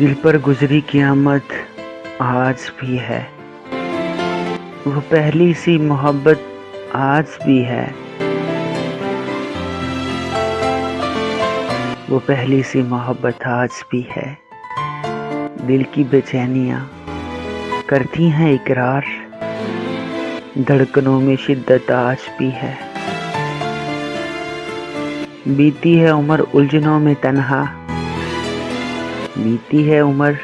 दिल पर गुजरी क़यामत आज भी है, वो पहली सी मोहब्बत आज भी है, वो पहली सी मोहब्बत आज भी है। दिल की बेचैनियाँ करती हैं इकरार, धड़कनों में शिद्दत आज भी है। बीती है उम्र उलझनों में तन्हा, बीती है उम्र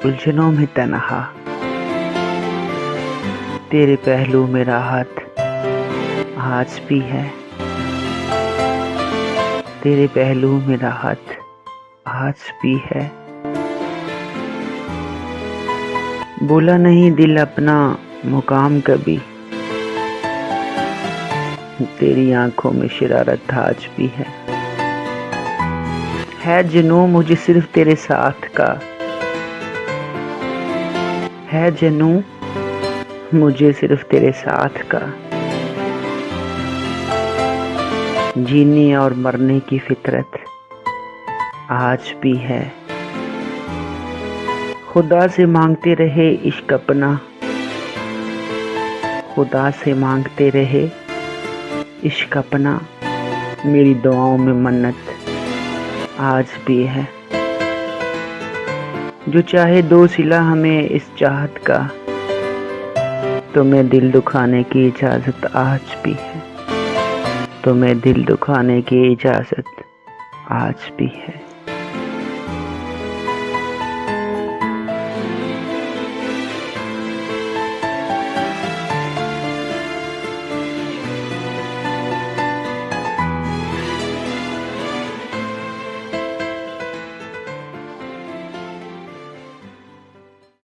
उलझनों में तन्हा, तेरे पहलू में राहत आज भी है, तेरे पहलू में राहत आज भी है। बोला नहीं दिल अपना मुकाम कभी, तेरी आंखों में शरारत आज भी है जुनून मुझे सिर्फ तेरे साथ का, है जुनून मुझे सिर्फ तेरे साथ का। जीने और मरने की फितरत आज भी है, खुदा से मांगते रहे इश्क अपना, खुदा से मांगते रहे इश्क अपना। मेरी दुआओं में मन्नत आज भी है, जो चाहे दो सिला हमें इस चाहत का, तुम्हें दिल दुखाने की इजाज़त आज भी है, तुम्हें दिल दुखाने की इजाज़त आज भी है।